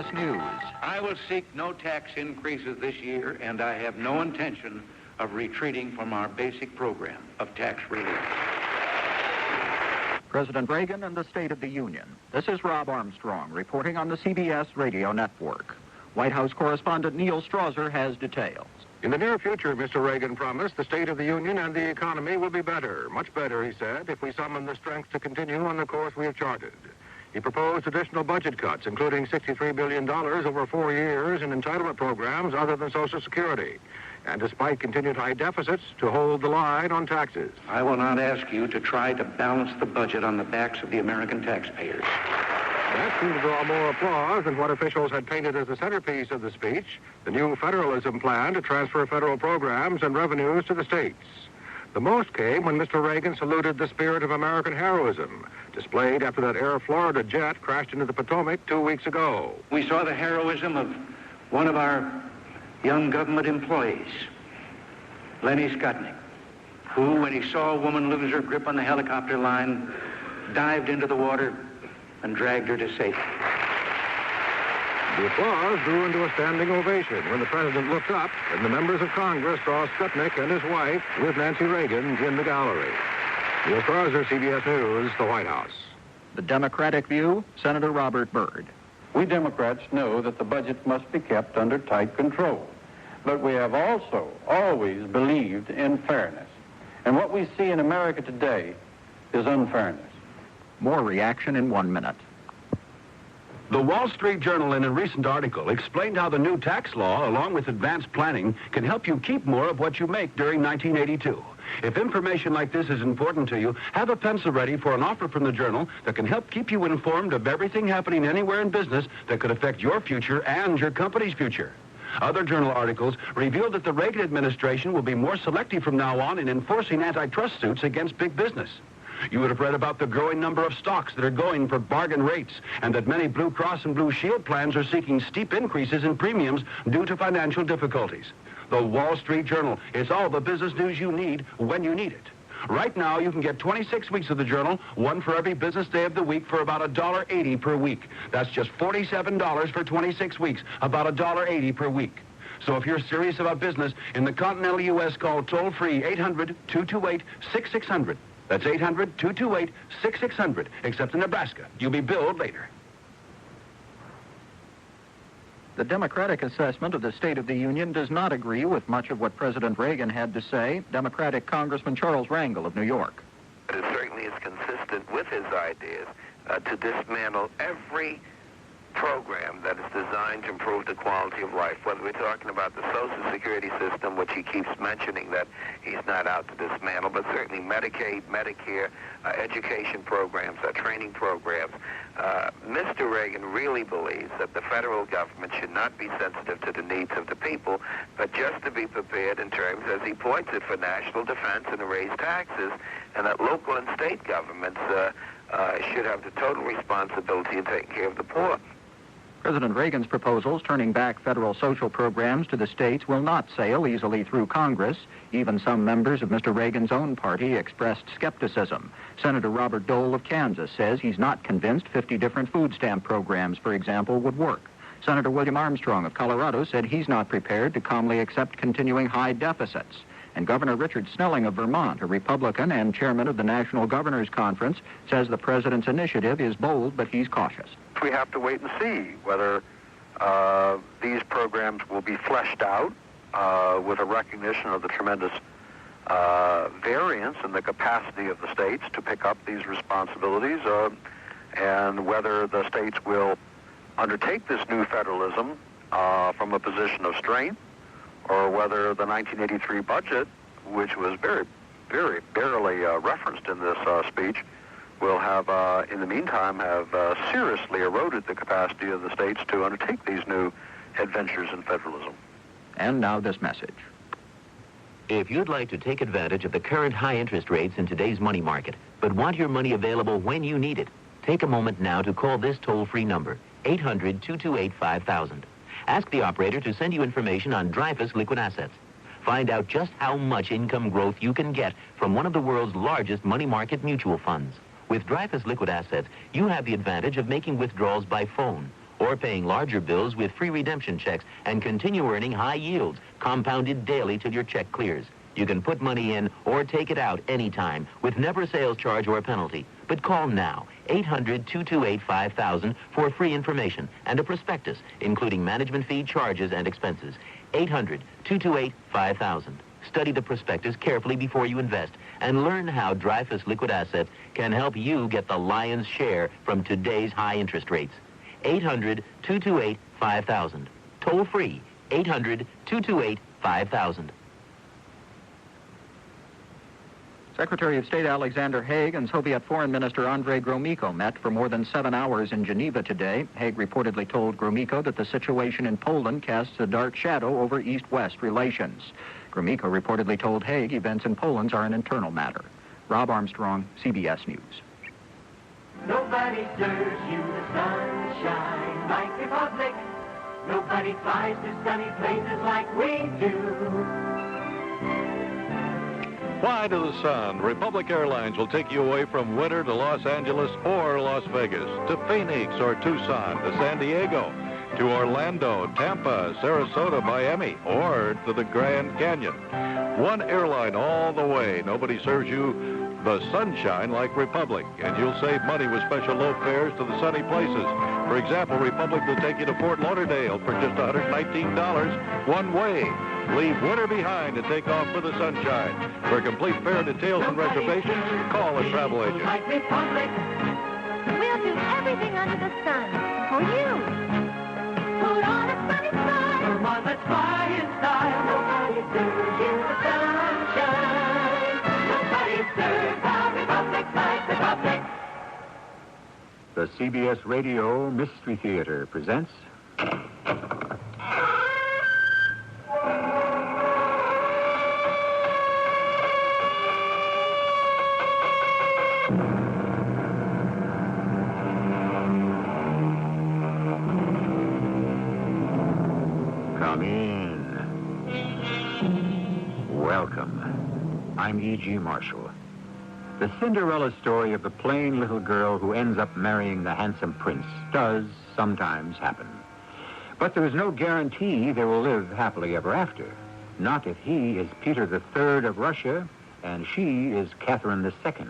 CBS News. I will seek no tax increases this year, and I have no intention of retreating from our basic program of tax relief. President Reagan and the State of the Union. This is Rob Armstrong reporting on the CBS radio network. White House correspondent Neil Strasser has details. In the near future, Mr. Reagan promised, the State of the Union and the economy will be better, much better, he said, if we summon the strength to continue on the course we have charted. He proposed additional budget cuts, including $63 billion over 4 years in entitlement programs other than Social Security, and despite continued high deficits, to hold the line on taxes. I will not ask you to try to balance the budget on the backs of the American taxpayers. That seemed to draw more applause than what officials had painted as the centerpiece of the speech, the new federalism plan to transfer federal programs and revenues to the states. The most came when Mr. Reagan saluted the spirit of American heroism, displayed after that Air Florida jet crashed into the Potomac 2 weeks ago. We saw the heroism of one of our young government employees, Lenny Skutnik, who, when he saw a woman lose her grip on the helicopter line, dived into the water and dragged her to safety. The applause grew into a standing ovation when the president looked up and the members of Congress saw Skutnik and his wife with Nancy Reagan in the gallery. Neil Strasser, CBS News, the White House. The Democratic view, Senator Robert Byrd. We Democrats know that the budget must be kept under tight control, but we have also always believed in fairness. And what we see in America today is unfairness. More reaction in 1 minute. The Wall Street Journal, in a recent article, explained how the new tax law, along with advanced planning, can help you keep more of what you make during 1982. If information like this is important to you, have a pencil ready for an offer from the Journal that can help keep you informed of everything happening anywhere in business that could affect your future and your company's future. Other Journal articles revealed that the Reagan administration will be more selective from now on in enforcing antitrust suits against big business. You would have read about the growing number of stocks that are going for bargain rates, and that many Blue Cross and Blue Shield plans are seeking steep increases in premiums due to financial difficulties. The Wall Street Journal is all the business news you need when you need it. Right now, you can get 26 weeks of the Journal, one for every business day of the week, for about $1.80 per week. That's just $47 for 26 weeks, about $1.80 per week. So if you're serious about business in the continental U.S., call toll-free 800-228-6600. That's 800-228-6600, except in Nebraska. You'll be billed later. The Democratic assessment of the State of the Union does not agree with much of what President Reagan had to say. Democratic Congressman Charles Rangel of New York. It certainly is consistent with his ideas to dismantle every program that is designed to improve the quality of life, whether we're talking about the Social Security system, which he keeps mentioning that he's not out to dismantle, but certainly Medicaid, Medicare, education programs, training programs. Mr. Reagan really believes that the federal government should not be sensitive to the needs of the people, but just to be prepared in terms, as he points it, for national defense and to raise taxes, and that local and state governments should have the total responsibility in taking care of the poor. President Reagan's proposals turning back federal social programs to the states will not sail easily through Congress. Even some members of Mr. Reagan's own party expressed skepticism. Senator Robert Dole of Kansas says he's not convinced 50 different food stamp programs, for example, would work. Senator William Armstrong of Colorado said he's not prepared to calmly accept continuing high deficits. And Governor Richard Snelling of Vermont, a Republican and chairman of the National Governors Conference, says the president's initiative is bold, but he's cautious. We have to wait and see whether these programs will be fleshed out with a recognition of the tremendous variance in the capacity of the states to pick up these responsibilities, and whether the states will undertake this new federalism from a position of strength, or whether the 1983 budget, which was very, very barely referenced in this speech, will have, in the meantime, have seriously eroded the capacity of the states to undertake these new adventures in federalism. And now this message. If you'd like to take advantage of the current high interest rates in today's money market, but want your money available when you need it, take a moment now to call this toll-free number, 800-228-5000. Ask the operator to send you information on Dreyfus liquid assets. Find out just how much income growth you can get from one of the world's largest money market mutual funds. With Dreyfus liquid assets, you have the advantage of making withdrawals by phone or paying larger bills with free redemption checks and continue earning high yields, compounded daily till your check clears. You can put money in or take it out anytime with never a sales charge or a penalty. But call now, 800-228-5000 for free information and a prospectus, including management fee, charges, and expenses. 800-228-5000. Study the prospectus carefully before you invest and learn how Dreyfus Liquid Assets can help you get the lion's share from today's high interest rates. 800-228-5000. Toll free, 800-228-5000. Secretary of State Alexander Haig and Soviet Foreign Minister Andrei Gromyko met for more than 7 hours in Geneva today. Haig reportedly told Gromyko that the situation in Poland casts a dark shadow over East-West relations. Gromyko reportedly told Haig events in Poland are an internal matter. Rob Armstrong, CBS News. Nobody serves you the sunshine like Republic. Nobody flies to sunny places like we do. Fly to the sun. Republic Airlines will take you away from winter to Los Angeles or Las Vegas, to Phoenix or Tucson, to San Diego, to Orlando, Tampa, Sarasota, Miami, or to the Grand Canyon. One airline all the way. Nobody serves you the sunshine like Republic, and you'll save money with special low fares to the sunny places. For example, Republic will take you to Fort Lauderdale for just $119 one way. Leave winter behind and take off for the sunshine. For complete fare details and reservations, call a travel agent. Like Republic. We'll do everything under the sun for you. Put on a sunny side. Come on, let's fly in style. Nobody serves you the sunshine. Nobody serves our Republic like Republic. The CBS Radio Mystery Theater presents... Come in. Welcome. I'm E.G. Marshall. The Cinderella story of the plain little girl who ends up marrying the handsome prince does sometimes happen. But there is no guarantee they will live happily ever after. Not if he is Peter III of Russia and she is Catherine II.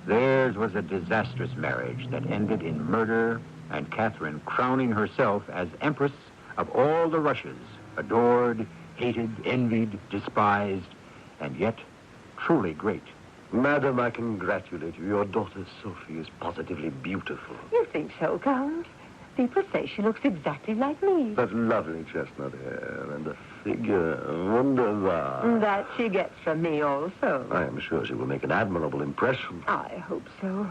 Theirs was a disastrous marriage that ended in murder and Catherine crowning herself as Empress of all the Russias, adored, hated, envied, despised, and yet truly great. Madam, I congratulate you. Your daughter Sophie is positively beautiful. You think so, Count? People say she looks exactly like me. That lovely chestnut hair and a figure wonderful. That she gets from me also. I am sure she will make an admirable impression. I hope so.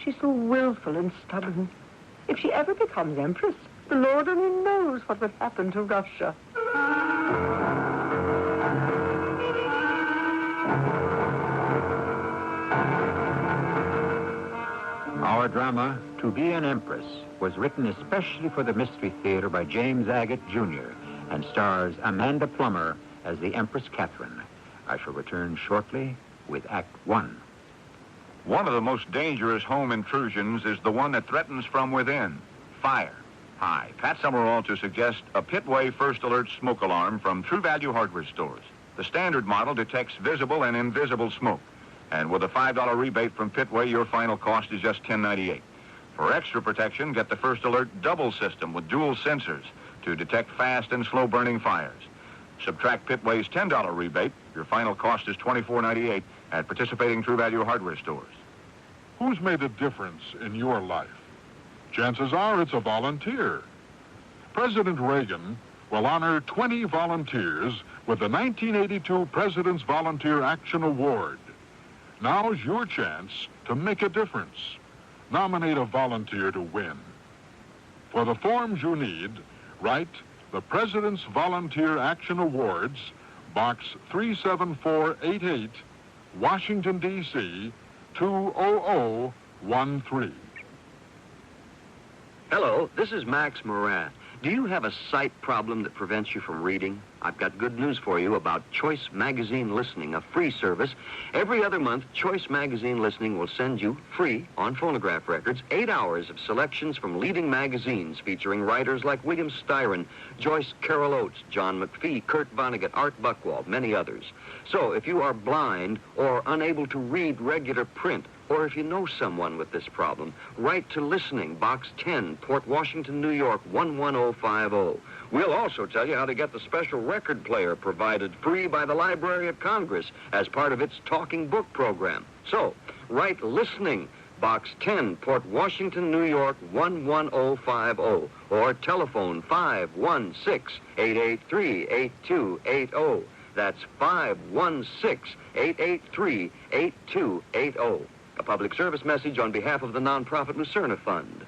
She's so willful and stubborn. If she ever becomes Empress, the Lord only knows what would happen to Russia. Our drama, To Be an Empress, was written especially for the Mystery Theater by James Agate, Jr., and stars Amanda Plummer as the Empress Catherine. I shall return shortly with Act 1. One of the most dangerous home intrusions is the one that threatens from within, fire. Hi, Pat Summerall to suggest a Pitway First Alert smoke alarm from True Value Hardware stores. The standard model detects visible and invisible smoke. And with a $5 rebate from Pitway, your final cost is just $10.98. For extra protection, get the First Alert double system with dual sensors to detect fast and slow-burning fires. Subtract Pitway's $10 rebate, your final cost is $24.98 at participating True Value Hardware stores. Who's made a difference in your life? Chances are it's a volunteer. President Reagan will honor 20 volunteers with the 1982 President's Volunteer Action Award. Now's your chance to make a difference. Nominate a volunteer to win. For the forms you need, write the President's Volunteer Action Awards, Box 37488, Washington, D.C., 20013. Hello, this is Max Moran. Do you have a sight problem that prevents you from reading? I've got good news for you about Choice Magazine Listening, a free service. Every other month, Choice Magazine Listening will send you, free, on phonograph records, 8 hours of selections from leading magazines featuring writers like William Styron, Joyce Carol Oates, John McPhee, Kurt Vonnegut, Art Buchwald, many others. So if you are blind or unable to read regular print, or if you know someone with this problem, write to Listening, Box 10, Port Washington, New York, 11050. We'll also tell you how to get the special record player provided free by the Library of Congress as part of its Talking Book program. So, write Listening, Box 10, Port Washington, New York, 11050, or telephone 516-883-8280. That's 516-883-8280. A public service message on behalf of the nonprofit Lucerna Fund.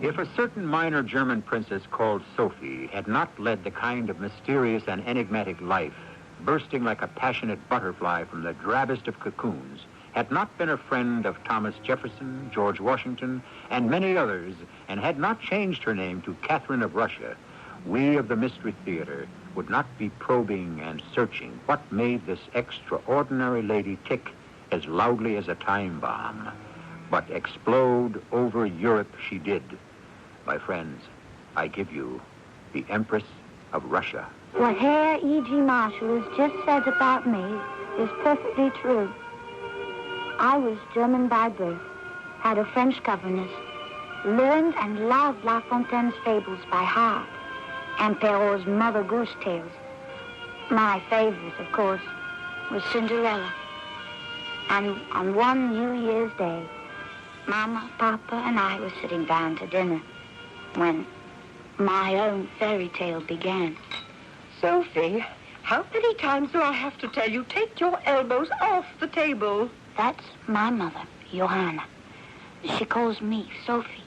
If a certain minor German princess called Sophie had not led the kind of mysterious and enigmatic life, bursting like a passionate butterfly from the drabbest of cocoons, had not been a friend of Thomas Jefferson, George Washington, and many others, and had not changed her name to Catherine of Russia, we of the Mystery Theater would not be probing and searching what made this extraordinary lady tick as loudly as a time bomb. But explode over Europe she did. My friends, I give you the Empress of Russia. What Herr E.G. Marshall has just said about me is perfectly true. I was German by birth, had a French governess, learned and loved La Fontaine's fables by heart, and Perrault's Mother Goose Tales. My favorite, of course, was Cinderella. And on one New Year's Day, Mama, Papa, and I were sitting down to dinner when my own fairy tale began. Sophie, how many times do I have to tell you, take your elbows off the table? That's my mother, Johanna. She calls me Sophie.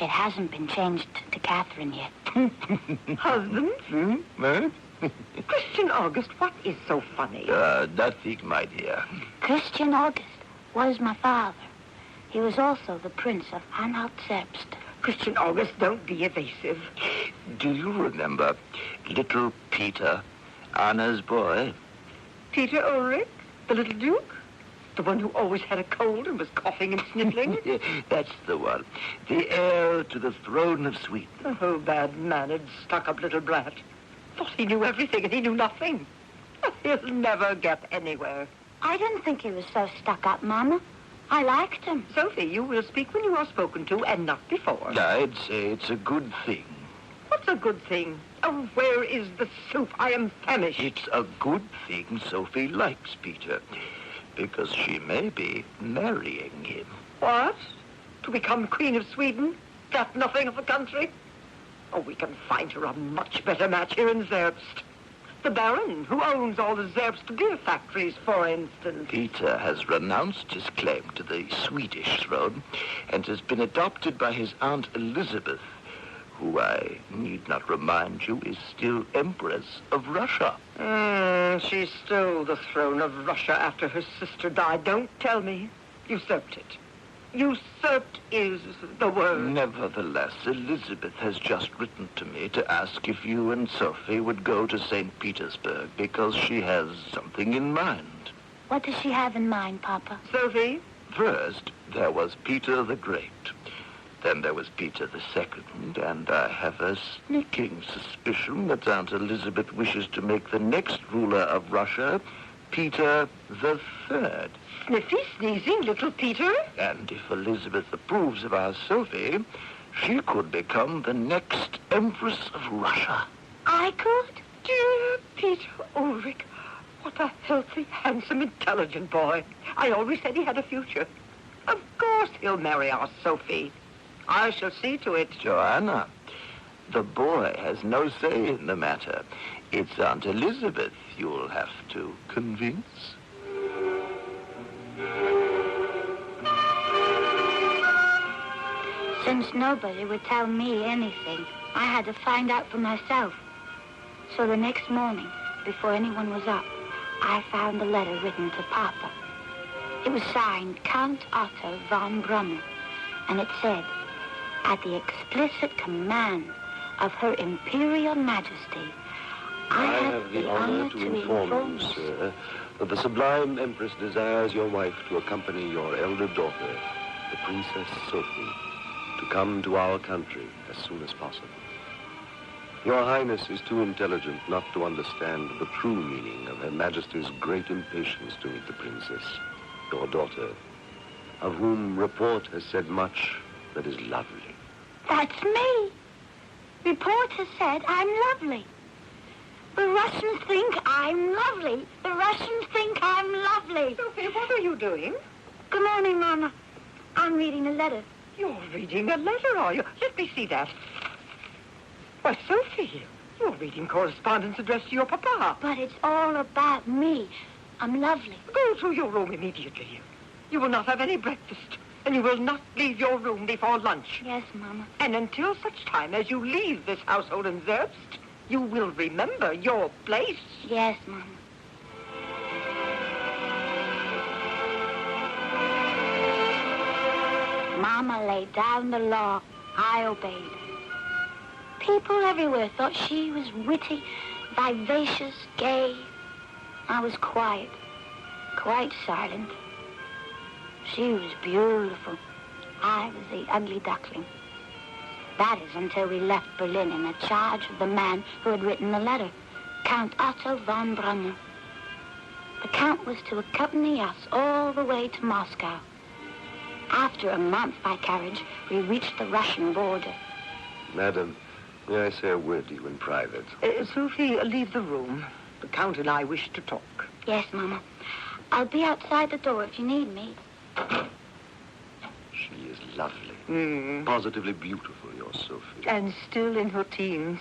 It hasn't been changed to Catherine yet. Husband? No? Christian August, what is so funny? Nothing, my dear. Christian August was my father. He was also the Prince of Anhalt-Zerbst. Christian August, don't be evasive. Do you remember little Peter, Anna's boy? Peter Ulrich, the little duke? The one who always had a cold and was coughing and sniffling? That's the one. The heir to the throne of Sweden. Oh, bad-mannered, stuck-up little brat. Thought he knew everything and he knew nothing. He'll never get anywhere. I didn't think he was so stuck-up, Mama. I liked him. Sophie, you will speak when you are spoken to and not before. I'd say it's a good thing. What's a good thing? Oh, where is the soup? I am famished. It's a good thing Sophie likes Peter, because she may be marrying him. What? To become Queen of Sweden? That nothing of the country? Oh, we can find her a much better match here in Zerbst. The Baron, who owns all the Zerbst beer factories, for instance. Peter has renounced his claim to the Swedish throne and has been adopted by his Aunt Elizabeth, who I need not remind you is still Empress of Russia. She stole the throne of Russia after her sister died. Don't tell me. Usurped it. Usurped is the word. Nevertheless, Elizabeth has just written to me to ask if you and Sophie would go to St. Petersburg because she has something in mind. What does she have in mind, Papa? Sophie? First, there was Peter the Great. Then there was Peter the Second, and I have a sneaking suspicion that Aunt Elizabeth wishes to make the next ruler of Russia Peter the Third. Sniffy, sneezing little Peter? And if Elizabeth approves of our Sophie, she could become the next Empress of Russia. I could? Dear Peter Ulrich, what a healthy, handsome, intelligent boy. I always said he had a future. Of course he'll marry our Sophie. I shall see to it. Joanna, the boy has no say in the matter. It's Aunt Elizabeth you'll have to convince. Since nobody would tell me anything, I had to find out for myself. So the next morning, before anyone was up, I found a letter written to Papa. It was signed Count Otto von Brummer, and it said, at the explicit command of Her Imperial Majesty, I have the honor to inform you, sir, that the sublime Empress desires your wife to accompany your elder daughter, the Princess Sophie, to come to our country as soon as possible. Your Highness is too intelligent not to understand the true meaning of Her Majesty's great impatience to meet the princess, your daughter, of whom report has said much that is lovely. That's me. Report has said I'm lovely. The Russians think I'm lovely. The Russians think I'm lovely. Sophie, what are you doing? Good morning, Mama. I'm reading a letter. You're reading a letter, are you? Let me see that. Why, Sophie, you're reading correspondence addressed to your papa. But it's all about me. I'm lovely. Go to your room immediately. You will not have any breakfast, and you will not leave your room before lunch. Yes, Mama. And until such time as you leave this household in Zerbst, you will remember your place. Yes, Mama. Mama laid down the law. I obeyed. People everywhere thought she was witty, vivacious, gay. I was quiet, quite silent. She was beautiful. I was the ugly duckling. That is until we left Berlin in the charge of the man who had written the letter, Count Otto von Brummer. The Count was to accompany us all the way to Moscow. After a month by carriage, we reached the Russian border. Madam, may I say a word to you in private? Sophie, leave the room. The Count and I wish to talk. Yes, Mama. I'll be outside the door if you need me. She is lovely. Positively beautiful, your Sophie. And still in her teens.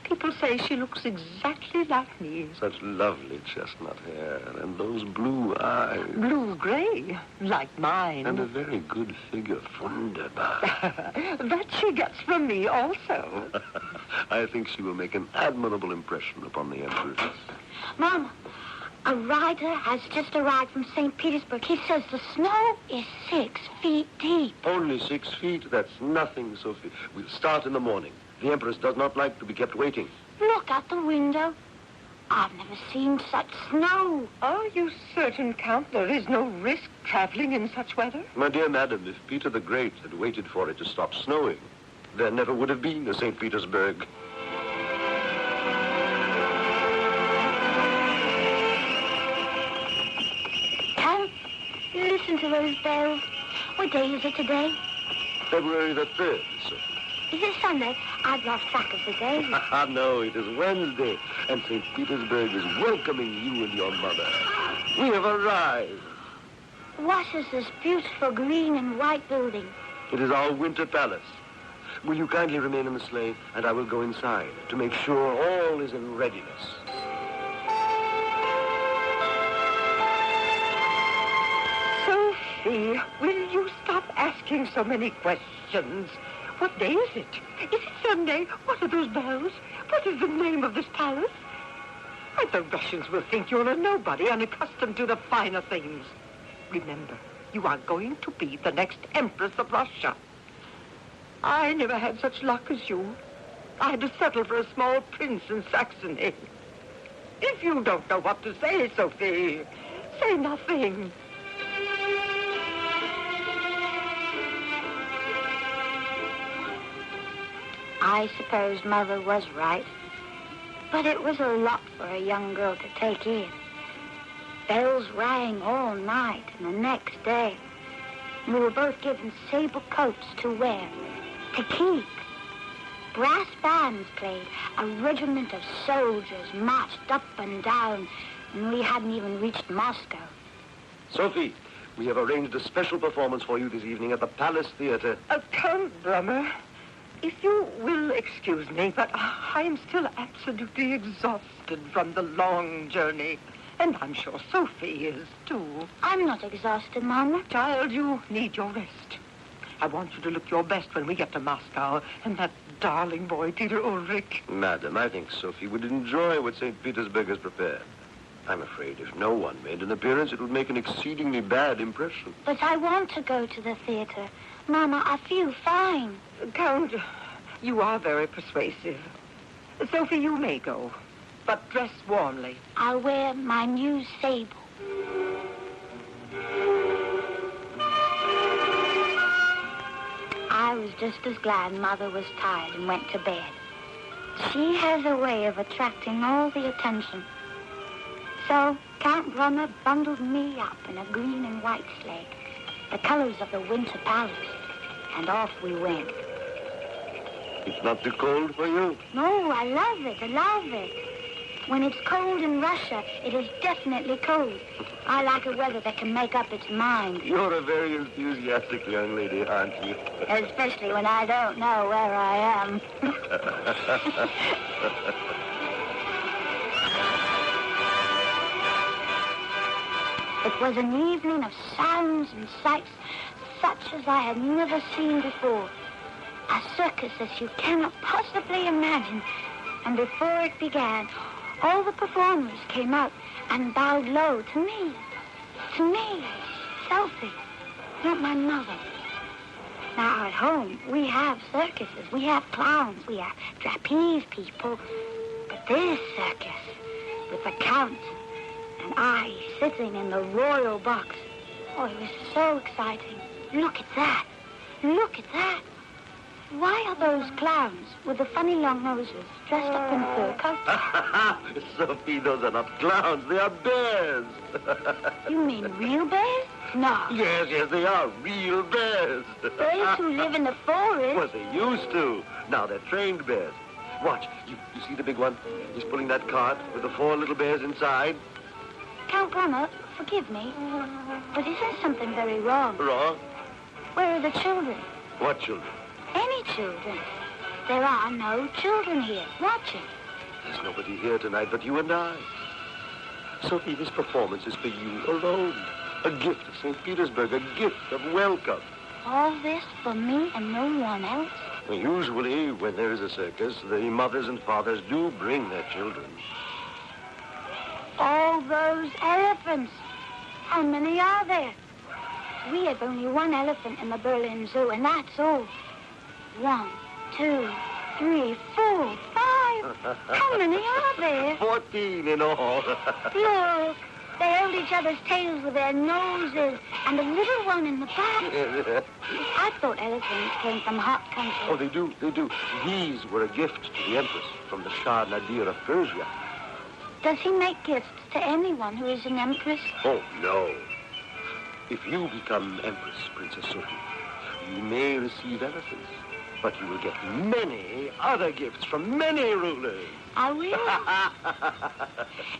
People say she looks exactly like me. Such lovely chestnut hair and those blue eyes. Blue-gray, like mine. And a very good figure, wunderbar. That she gets from me also. I think she will make an admirable impression upon the Empress. Mama, a rider has just arrived from St. Petersburg. He says the snow is 6 feet deep. Only 6 feet? That's nothing, Sophie. We'll start in the morning. The Empress does not like to be kept waiting. Look out the window. I've never seen such snow. Are you certain, Count, there is no risk traveling in such weather? My dear madam, if Peter the Great had waited for it to stop snowing, there never would have been a St. Petersburg. Count, listen to those bells. What day is it today? February the 3rd, Sophie. Is it Sunday? I've lost track of the days. No, it is Wednesday, and St. Petersburg is welcoming you and your mother. We have arrived. What is this beautiful green and white building? It is our winter palace. Will you kindly remain in the sleigh, and I will go inside to make sure all is in readiness. Sophie, will you stop asking so many questions? What day is it? Is it Sunday? What are those bells? What is the name of this palace? And the Russians will think you're a nobody, unaccustomed to the finer things. Remember, you are going to be the next Empress of Russia. I never had such luck as you. I had to settle for a small prince in Saxony. If you don't know what to say, Sophie, say nothing. I suppose Mother was right. But it was a lot for a young girl to take in. Bells rang all night and the next day. We were both given sable coats to wear, to keep. Brass bands played. A regiment of soldiers marched up and down, and we hadn't even reached Moscow. Sophie, we have arranged a special performance for you this evening at the Palace Theater. Count Brummer, if you will excuse me, but I am still absolutely exhausted from the long journey. And I'm sure Sophie is, too. I'm not exhausted, Mama. Child, you need your rest. I want you to look your best when we get to Moscow. And that darling boy, Peter Ulrich. Madam, I think Sophie would enjoy what St. Petersburg has prepared. I'm afraid if no one made an appearance, it would make an exceedingly bad impression. But I want to go to the theater. Mama, I feel fine. Count, you are very persuasive. Sophie, you may go, but dress warmly. I'll wear my new sable. I was just as glad Mother was tired and went to bed. She has a way of attracting all the attention. So Count Brummer bundled me up in a green and white sleigh, the colors of the Winter Palace, and off we went. It's not too cold for you? No, I love it. I love it. When it's cold in Russia, it is definitely cold. I like a weather that can make up its mind. You're a very enthusiastic young lady, aren't you? Especially when I don't know where I am. It was an evening of sounds and sights such as I had never seen before. A circus as you cannot possibly imagine. And before it began, all the performers came out and bowed low to me. To me, Sophie, not my mother. Now at home, we have circuses, we have clowns, we have trapeze people. But this circus, with the Count and I sitting in the royal box, oh, it was so exciting. Look at that. Look at that. Why are those clowns with the funny long noses dressed up in fur coats? Sophie, those are not clowns. They are bears. You mean real bears? No. Yes, they are real bears. Bears who live in the forest? Well, they used to. Now they're trained bears. Watch. You see the big one? He's pulling that cart with the 4 little bears inside. Count Brummer, forgive me, but isn't something very wrong? Wrong? Where are the children? What children? Any children. There are no children here watching. There's nobody here tonight but you and I. Sophie, this performance is for you alone. A gift of St. Petersburg, a gift of welcome. All this for me and no one else? Usually, when there is a circus, the mothers and fathers do bring their children. All those elephants. How many are there? We have only 1 elephant in the Berlin Zoo, and that's all. 1, 2, 3, 4, 5. How many are there? 14 in all. Look, they hold each other's tails with their noses, and a little one in the back. I thought elephants came from hot country. Oh, they do. These were a gift to the Empress from the Shah Nadir of Persia. Does he make gifts to anyone who is an Empress? Oh, no. If you become Empress, Princess Sophie, you may receive elephants, but you will get many other gifts from many rulers. I will.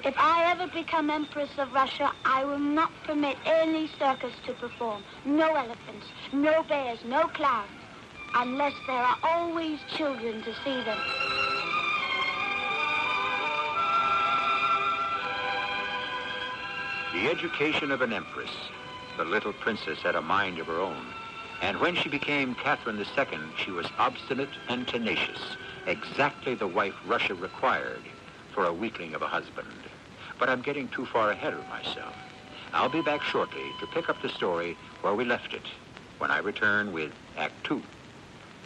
If I ever become Empress of Russia, I will not permit any circus to perform. No elephants, no bears, no clowns, unless there are always children to see them. The education of an empress. The little princess had a mind of her own. And when she became Catherine II, she was obstinate and tenacious, exactly the wife Russia required for a weakling of a husband. But I'm getting too far ahead of myself. I'll be back shortly to pick up the story where we left it, when I return with Act 2.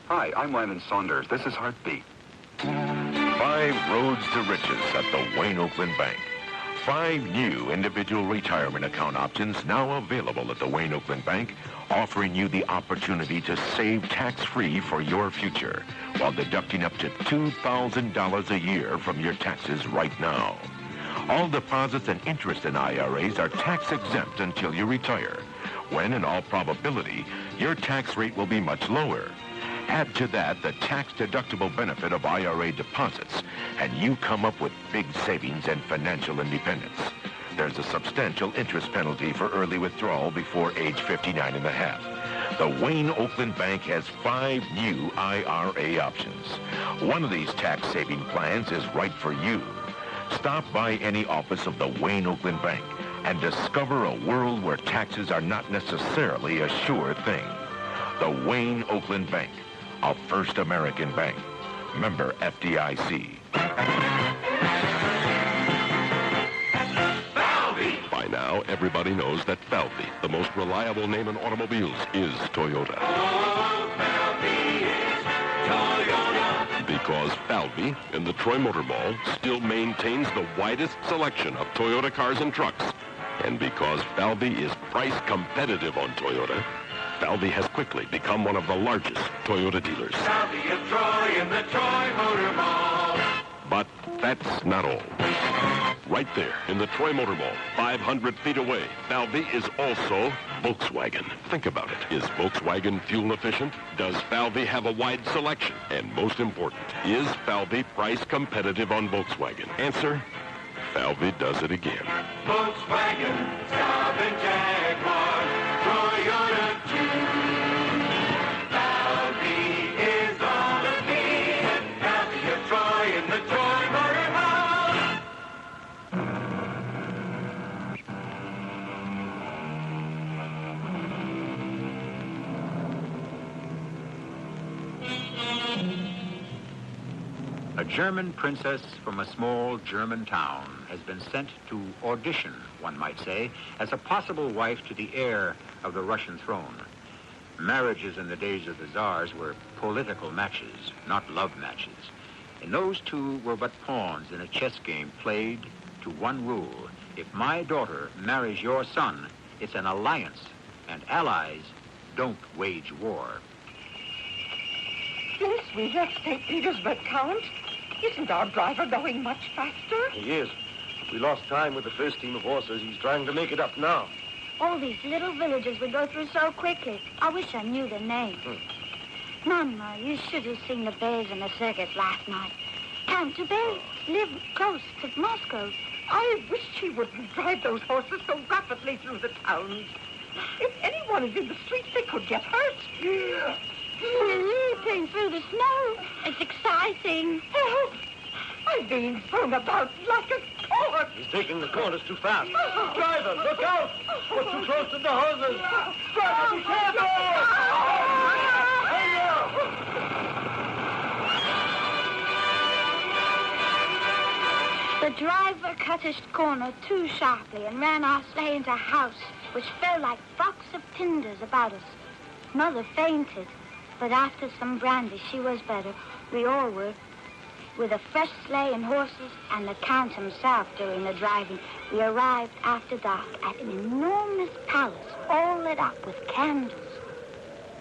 Hi, I'm Wyman Saunders. This is Heartbeat. 5 roads to riches at the Wayne Oakland Bank. 5 new individual retirement account options now available at the Wayne Oakland Bank, offering you the opportunity to save tax-free for your future while deducting up to $2,000 a year from your taxes right now. All deposits and interest in IRAs are tax-exempt until you retire, when in all probability, your tax rate will be much lower. Add to that the tax-deductible benefit of IRA deposits, and you come up with big savings and financial independence. There's a substantial interest penalty for early withdrawal before age 59 and a half. The Wayne Oakland Bank has 5 new IRA options. One of these tax-saving plans is right for you. Stop by any office of the Wayne Oakland Bank and discover a world where taxes are not necessarily a sure thing. The Wayne Oakland Bank, a First American bank. Member FDIC. By now, everybody knows that Falvey, the most reliable name in automobiles, is Toyota. Because Falvey, in the Troy Motor Mall, still maintains the widest selection of Toyota cars and trucks. And because Falvey is price competitive on Toyota, Falvey has quickly become one of the largest Toyota dealers. Falvey of Troy in the Troy Motor Mall. But that's not all. Right there in the Troy Motor Mall, 500 feet away, Falvey is also Volkswagen. Think about it. Is Volkswagen fuel efficient? Does Falvey have a wide selection? And most important, is Falvey price competitive on Volkswagen? Answer, Falvey does it again. Volkswagen, Saab and Jaguar, Toyota too. Falvey is all of me, and Falvey of Troy in the Troy Motor Mall. A German princess from a small German town has been sent to audition, one might say, as a possible wife to the heir of the Russian throne. Marriages in the days of the Tsars were political matches, not love matches. And those two were but pawns in a chess game played to one rule. If my daughter marries your son, it's an alliance, and allies don't wage war. Yes, we left St. Petersburg, Count. Isn't our driver going much faster? He is. We lost time with the first team of horses. He's trying to make it up now. All these little villages we go through so quickly. I wish I knew their names. Mama, you should have seen the bears in the circus last night. Count, do bears live close to Moscow? I wish he wouldn't drive those horses so rapidly through the towns. If anyone is in the streets, they could get hurt. We're leaping through the snow. It's exciting. Oh, I'm being thrown about like a corn. He's taking the corners too fast. Driver, look out! We're too close to the hoses. Driver, be careful! The driver cut his corner too sharply and ran our sleigh into a house, which fell like flocks of tinders about us. Mother fainted, but after some brandy, she was better. We all were. With a fresh sleigh and horses and the Count himself doing the driving, we arrived after dark at an enormous palace, all lit up with candles.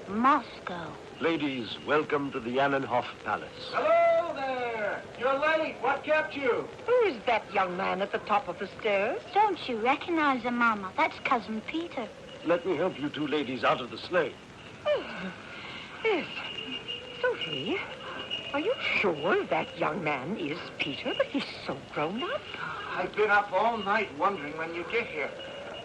Moscow. Ladies, welcome to the Annenhof Palace. Hello there! You're late. What kept you? Who is that young man at the top of the stairs? Don't you recognize him, Mama? That's Cousin Peter. Let me help you two ladies out of the sleigh. Yes. Sophie, are you sure that young man is Peter? But he's so grown up. I've been up all night wondering when you'd get here.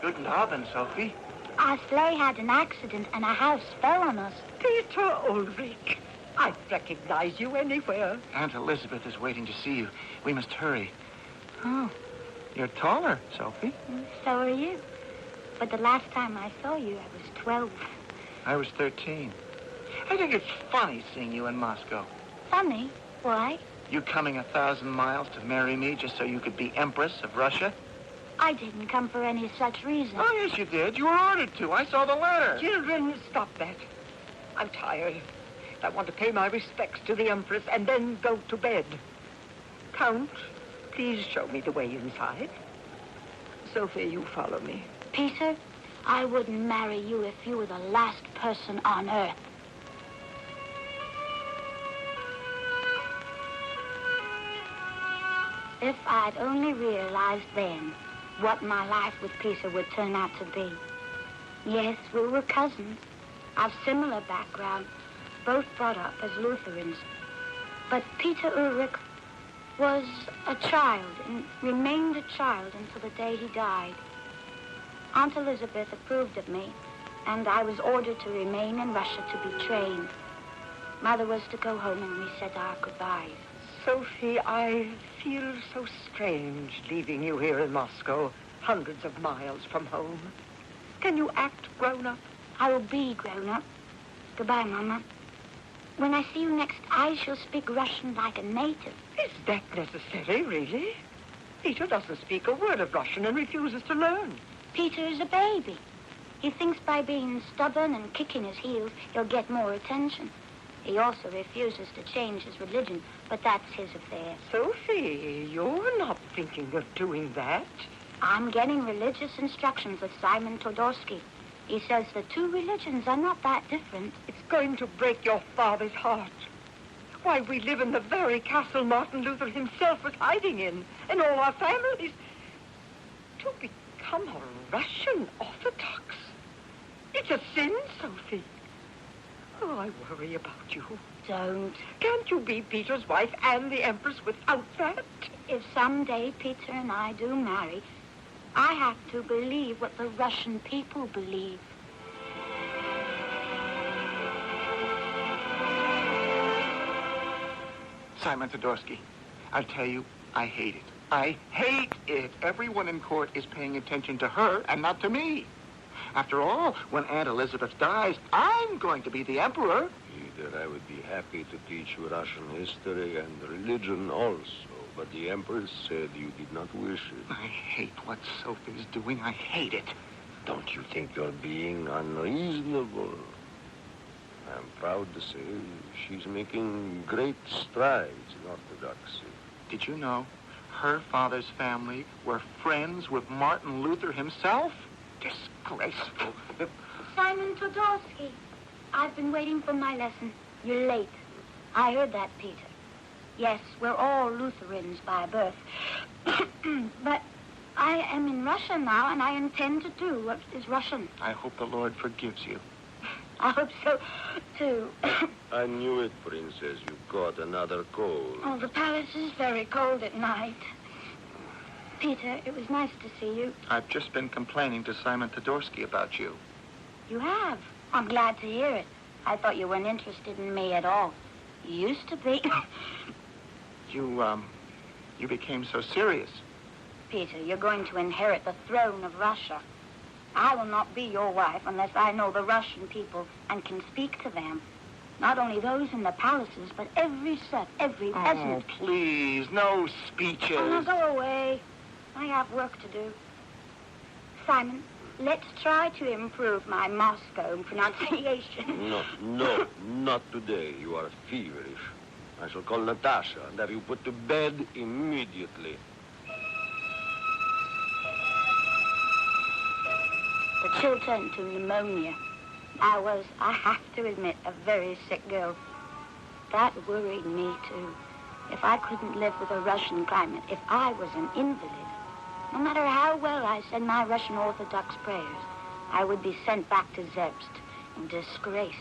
Guten Abend, Sophie. Our sleigh had an accident and a house fell on us. Peter Ulrich, I'd recognize you anywhere. Aunt Elizabeth is waiting to see you. We must hurry. Oh. You're taller, Sophie. So are you. But the last time I saw you, I was 12. I was 13. I think it's funny seeing you in Moscow. Funny? Why? You coming 1,000 miles to marry me just so you could be Empress of Russia? I didn't come for any such reason. Oh, yes, you did. You were ordered to. I saw the letter. Children, stop that. I'm tired. I want to pay my respects to the Empress and then go to bed. Count, please show me the way inside. Sophie, you follow me. Peter, I wouldn't marry you if you were the last person on earth. If I'd only realized then what my life with Peter would turn out to be. Yes, we were cousins, of similar background, both brought up as Lutherans. But Peter Ulrich was a child and remained a child until the day he died. Aunt Elizabeth approved of me, and I was ordered to remain in Russia to be trained. Mother was to go home and we said our goodbyes. Sophie, I feel so strange leaving you here in Moscow, hundreds of miles from home. Can you act grown up? I will be grown up. Goodbye, Mama. When I see you next, I shall speak Russian like a native. Is that necessary, really? Peter doesn't speak a word of Russian and refuses to learn. Peter is a baby. He thinks by being stubborn and kicking his heels, he'll get more attention. He also refuses to change his religion, but that's his affair. Sophie, you're not thinking of doing that. I'm getting religious instructions with Simon Todorsky. He says the two religions are not that different. It's going to break your father's heart. Why, we live in the very castle Martin Luther himself was hiding in, and all our families. To become a Russian Orthodox. It's a sin, Sophie. Oh, I worry about you. Don't. Can't you be Peter's wife and the Empress without that? If someday Peter and I do marry, I have to believe what the Russian people believe. Simon Todorsky, I'll tell you, I hate it. I hate it. Everyone in court is paying attention to her and not to me. After all, when Aunt Elizabeth dies, I'm going to be the emperor. Peter, I would be happy to teach you Russian history and religion also, but the Empress said you did not wish it. I hate what Sophie's doing. I hate it. Don't you think you're being unreasonable? I'm proud to say she's making great strides in orthodoxy. Did you know her father's family were friends with Martin Luther himself? Disgraceful. Simon Todorsky, I've been waiting for my lesson. You're late. I heard that, Peter. Yes, we're all Lutherans by birth. But I am in Russia now, and I intend to do what is Russian. I hope the Lord forgives you. I hope so, too. I knew it, Princess. You caught another cold. Oh, the palace is very cold at night. Peter, it was nice to see you. I've just been complaining to Simon Todorsky about you. You have? I'm glad to hear it. I thought you weren't interested in me at all. You used to be. You became so serious. Peter, you're going to inherit the throne of Russia. I will not be your wife unless I know the Russian people and can speak to them. Not only those in the palaces, but every set, every peasant. Oh, please, no speeches. Oh, now go away. I have work to do. Simon, let's try to improve my Moscow pronunciation. No, not today. You are feverish. I shall call Natasha and have you put to bed immediately. The chill turned to pneumonia. I have to admit, a very sick girl. That worried me, too. If I couldn't live with a Russian climate, if I was an invalid, no matter how well I said my Russian Orthodox prayers, I would be sent back to Zerbst in disgrace.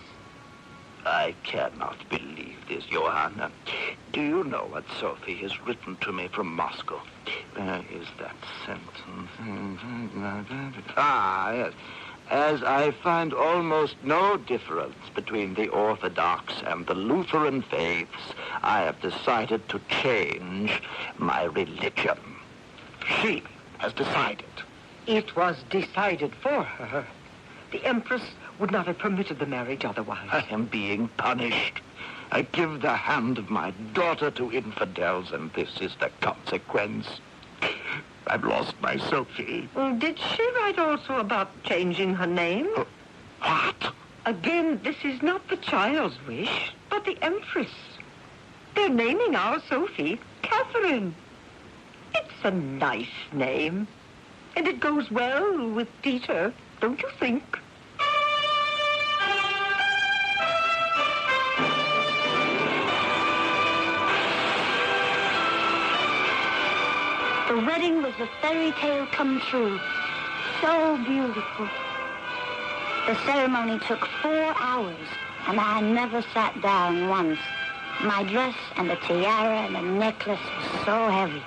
I cannot believe this, Johanna. Do you know what Sophie has written to me from Moscow? Is that sentence? Yes. As I find almost no difference between the Orthodox and the Lutheran faiths, I have decided to change my religion. She has decided. It was decided for her. The Empress would not have permitted the marriage otherwise. I am being punished. I give the hand of my daughter to infidels, and this is the consequence. I've lost my Sophie. Did she write also about changing her name? What? Again, this is not the child's wish, but the Empress. They're naming our Sophie Catherine. It's a nice name, and it goes well with Peter, don't you think? The wedding was a fairy tale come true. So beautiful. The ceremony took 4 hours, and I never sat down once. My dress and the tiara and the necklace was so heavy,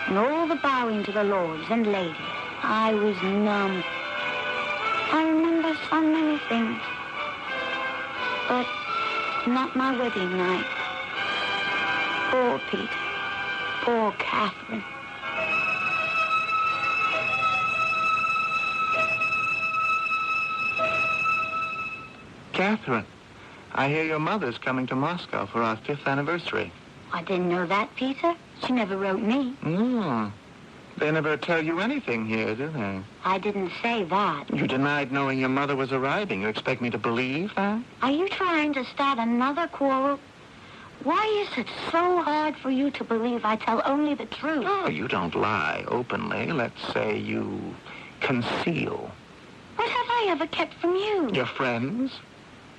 and all the bowing to the lords and ladies. I was numb. I remember so many things, but not my wedding night. Poor Peter. Poor Catherine. Catherine, I hear your mother's coming to Moscow for our 5th anniversary. I didn't know that, Peter. She never wrote me. They never tell you anything here, do they? I didn't say that. You denied knowing your mother was arriving. You expect me to believe that? Are you trying to start another quarrel? Why is it so hard for you to believe I tell only the truth? Oh, you don't lie openly. Let's say you conceal. What have I ever kept from you? Your friends?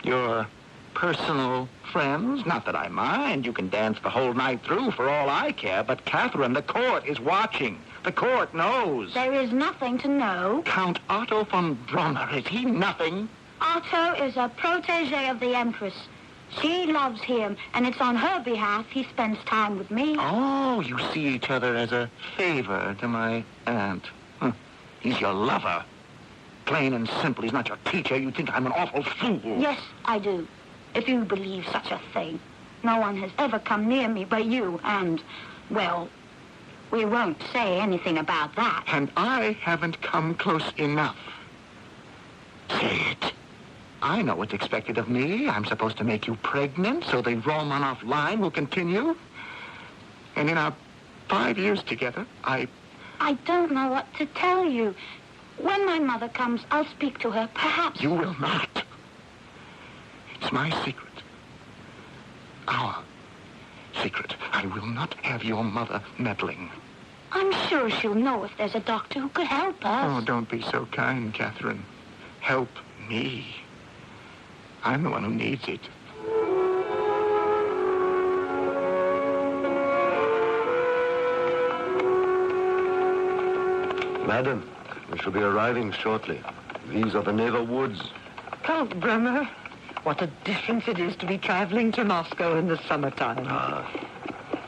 Your personal friends? Not that I mind. You can dance the whole night through for all I care. But, Catherine, the court is watching. The court knows. There is nothing to know. Count Otto von Brommer, is he nothing? Otto is a protege of the Empress. She loves him, and it's on her behalf he spends time with me. Oh, you see each other as a favor to my aunt. He's your lover. Plain and simple, he's not your teacher. You think I'm an awful fool. Yes, I do. If you believe such a thing. No one has ever come near me but you, and, well, we won't say anything about that. And I haven't come close enough. Say it. I know what's expected of me. I'm supposed to make you pregnant, so the Romanov line will continue. And in our 5 years together, I don't know what to tell you. When my mother comes, I'll speak to her, perhaps. You will not. It's my secret. Our secret. I will not have your mother meddling. I'm sure she'll know if there's a doctor who could help us. Oh, don't be so kind, Catherine. Help me. I'm the one who needs it. Madam, we shall be arriving shortly. These are the Neva woods. Count Bremer, what a difference it is to be traveling to Moscow in the summertime.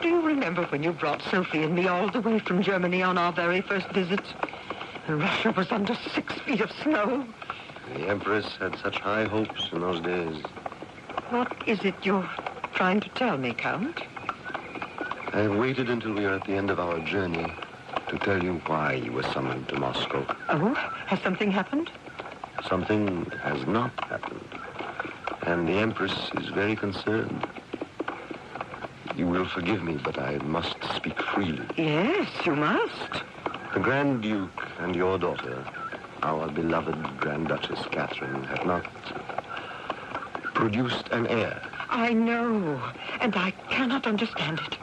Do you remember when you brought Sophie and me all the way from Germany on our very first visit? Russia was under 6 feet of snow. The Empress had such high hopes in those days. What is it you're trying to tell me, Count? I have waited until we are at the end of our journey to tell you why you were summoned to Moscow. Oh, has something happened? Something has not happened. And the Empress is very concerned. You will forgive me, but I must speak freely. Yes, you must. The Grand Duke and your daughter, our beloved Grand Duchess Catherine, have not produced an heir. I know, and I cannot understand it.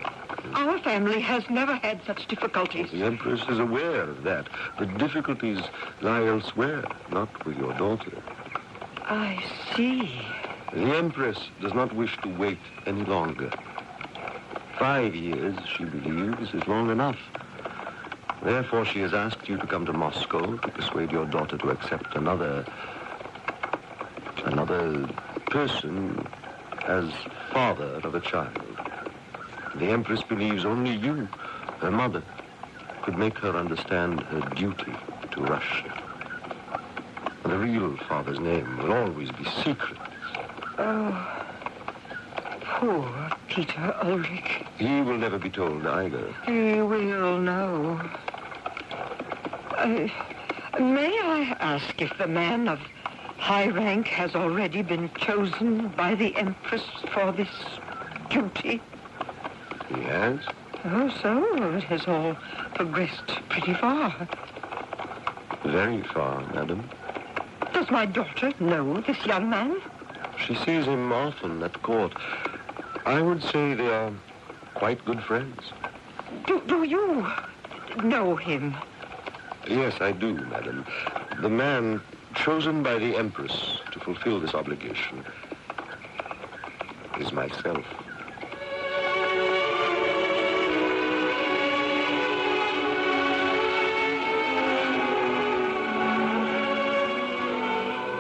Our family has never had such difficulties. The Empress is aware of that. The difficulties lie elsewhere, not with your daughter. I see. The Empress does not wish to wait any longer. 5 years, she believes, is long enough. Therefore, she has asked you to come to Moscow to persuade your daughter to accept another person as father of a child. The Empress believes only you, her mother, could make her understand her duty to Russia. The real father's name will always be secret. Oh, poor Peter Ulrich. He will never be told either. He will know. May I ask if the man of high rank has already been chosen by the Empress for this duty? He has? Oh, so it has all progressed pretty far. Very far, madam. Does my daughter know this young man? She sees him often at court. I would say they are quite good friends. Do you know him? Yes, I do, madam. The man chosen by the Empress to fulfill this obligation is myself.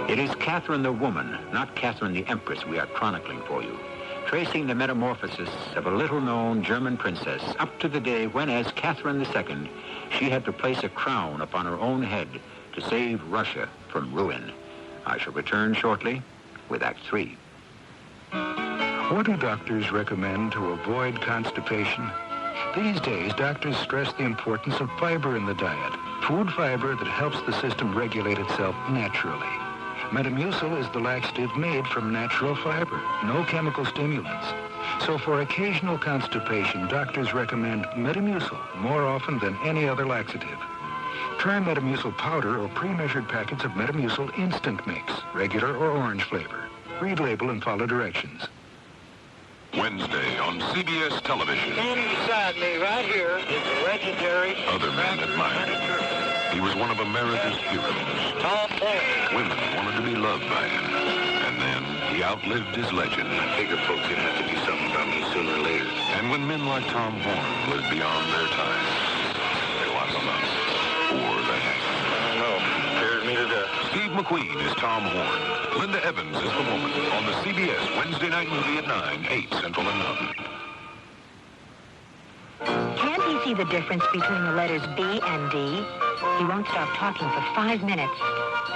It is Catherine the woman, not Catherine the Empress, we are chronicling for you, tracing the metamorphosis of a little-known German princess up to the day when, as Catherine II, she had to place a crown upon her own head to save Russia from ruin. I shall return shortly with Act 3. What do doctors recommend to avoid constipation? These days, doctors stress the importance of fiber in the diet, food fiber that helps the system regulate itself naturally. Metamucil is the laxative made from natural fiber, no chemical stimulants. So for occasional constipation, doctors recommend Metamucil more often than any other laxative. Try Metamucil powder or pre-measured packets of Metamucil instant mix, regular or orange flavor. Read label and follow directions. Wednesday on CBS television. Standing beside me right here is the legendary... Other men admired him. He was one of America's heroes. Tom Horn. Women wanted to be loved by him. And then he outlived his legend. I figured folks would have to do something about me sooner or later. And when men like Tom Horn lived beyond their time, they lock them up. Or they hang them. I don't know. Scared me to death. Steve McQueen is Tom Horn. Linda Evans is the woman on the CBS Wednesday night movie at 9, 8 Central and Mountain. Can't he see the difference between the letters B and D? He won't stop talking for 5 minutes.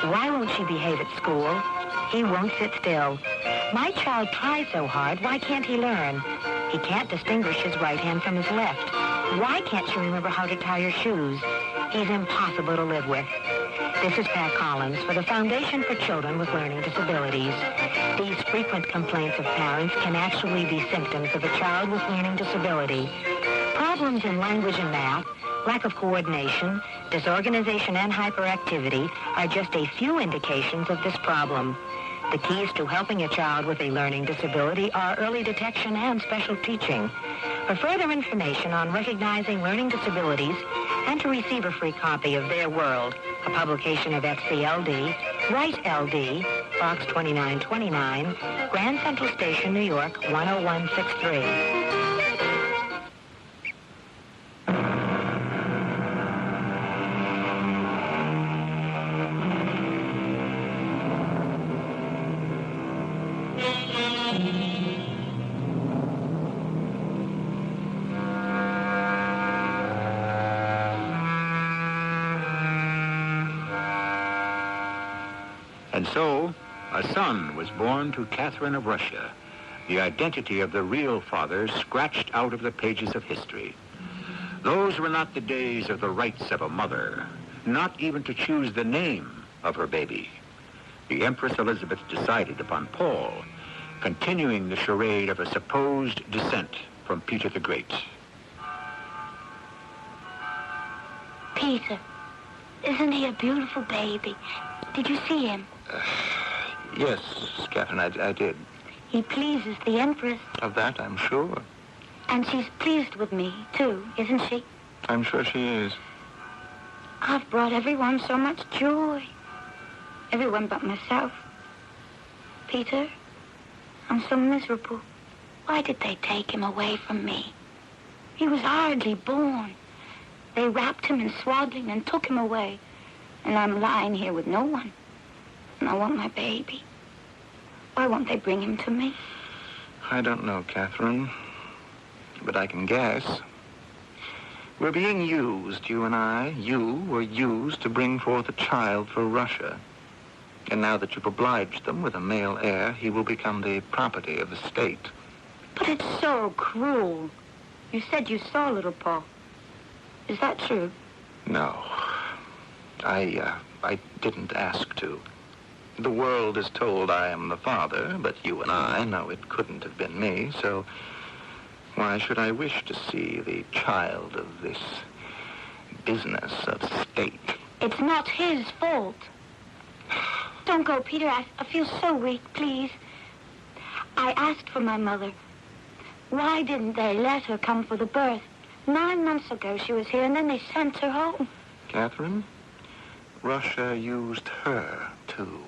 Why won't she behave at school? He won't sit still. My child tries so hard, why can't he learn? He can't distinguish his right hand from his left. Why can't she remember how to tie her shoes? He's impossible to live with. This is Pat Collins for the Foundation for Children with Learning Disabilities. These frequent complaints of parents can actually be symptoms of a child with learning disability. Problems in language and math, lack of coordination, disorganization, and hyperactivity are just a few indications of this problem. The keys to helping a child with a learning disability are early detection and special teaching. For further information on recognizing learning disabilities and to receive a free copy of Their World, a publication of FCLD, write LD, Box 2929, Grand Central Station, New York, 10163. And so, a son was born to Catherine of Russia, the identity of the real father scratched out of the pages of history. Those were not the days of the rights of a mother, not even to choose the name of her baby. The Empress Elizabeth decided upon Paul, continuing the charade of a supposed descent from Peter the Great. Peter, isn't he a beautiful baby? Did you see him? Yes, Catherine, I did. He pleases the Empress. Of that, I'm sure. And she's pleased with me, too, isn't she? I'm sure she is. I've brought everyone so much joy. Everyone but myself. Peter, I'm so miserable. Why did they take him away from me? He was hardly born. They wrapped him in swaddling and took him away. And I'm lying here with no one. And I want my baby. Why won't they bring him to me? I don't know, Catherine. But I can guess. We're being used, you and I. You were used to bring forth a child for Russia. And now that you've obliged them with a male heir, he will become the property of the state. But it's so cruel. You said you saw little Paul. Is that true? No. I didn't ask to. The world is told I am the father, but you and I know it couldn't have been me, so why should I wish to see the child of this business of state? It's not his fault. Don't go, Peter. I feel so weak, please. I asked for my mother. Why didn't they let her come for the birth? 9 months ago she was here, and then they sent her home. Catherine, Russia used her, too.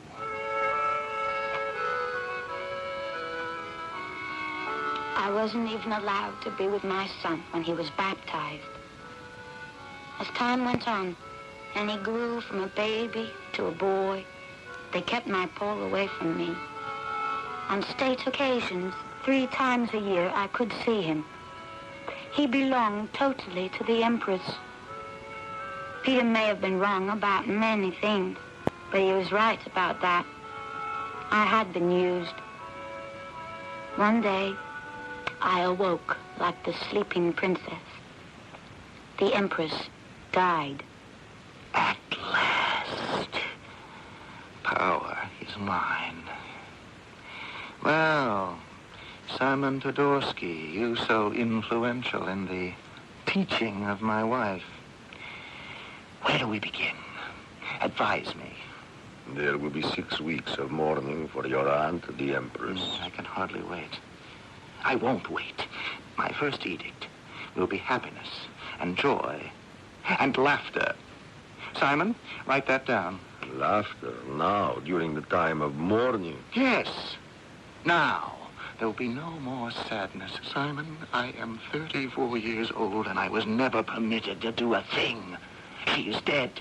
I wasn't even allowed to be with my son when he was baptized. As time went on, and he grew from a baby to a boy, they kept my Paul away from me. On state occasions, 3 times a year, I could see him. He belonged totally to the Empress. Peter may have been wrong about many things, but he was right about that. I had been used. One day, I awoke like the sleeping princess. The Empress died. At last. Power, is mine. Well, Simon Todorsky, you so influential in the teaching of my wife. Where do we begin? Advise me. There will be 6 weeks of mourning for your aunt, the Empress. I can hardly wait. I won't wait. My first edict will be happiness and joy and laughter. Simon, write that down. Laughter now, during the time of mourning. Yes. Now, there will be no more sadness. Simon, I am 34 years old, and I was never permitted to do a thing. She is dead.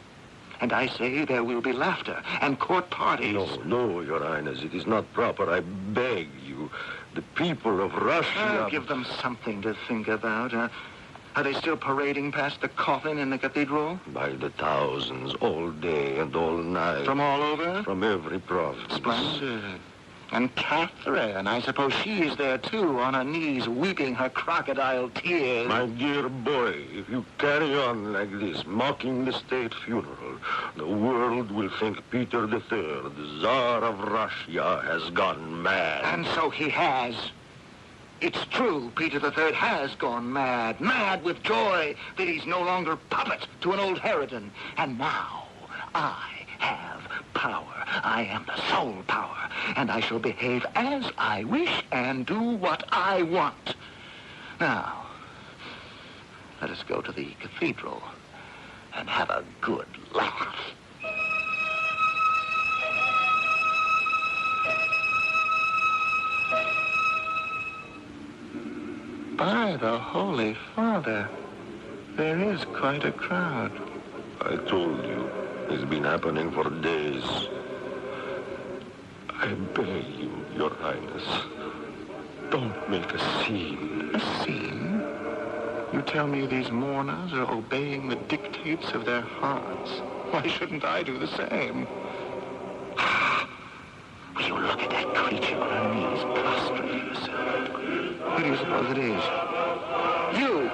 And I say there will be laughter and court parties. No, Your Highness, it is not proper. I beg you. The people of Russia... Give them something to think about. Are they still parading past the coffin in the cathedral? By the thousands, all day and all night. From all over? From every province. Splendid. And Catherine, I suppose she is there too, on her knees, weeping her crocodile tears. My dear boy, if you carry on like this, mocking the state funeral, the world will think Peter III, the Tsar of Russia, has gone mad. And so he has. It's true, Peter III has gone mad. Mad with joy that he's no longer puppet to an old harridan. And now I have power. I am the sole power, and I shall behave as I wish and do what I want. Now, let us go to the cathedral and have a good laugh. By the Holy Father, there is quite a crowd. I told you. It's been happening for days. I beg you, Your Highness, don't make a scene. A scene? You tell me these mourners are obeying the dictates of their hearts. Why shouldn't I do the same? Will you look at that creature on her knees, prostrate herself? Who do you suppose it is? You,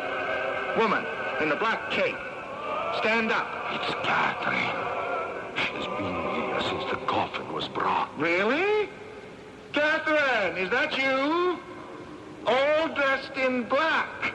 woman, in the black cape. Stand up. It's Catherine. She's been here since the coffin was brought. Really? Catherine, is that you? All dressed in black.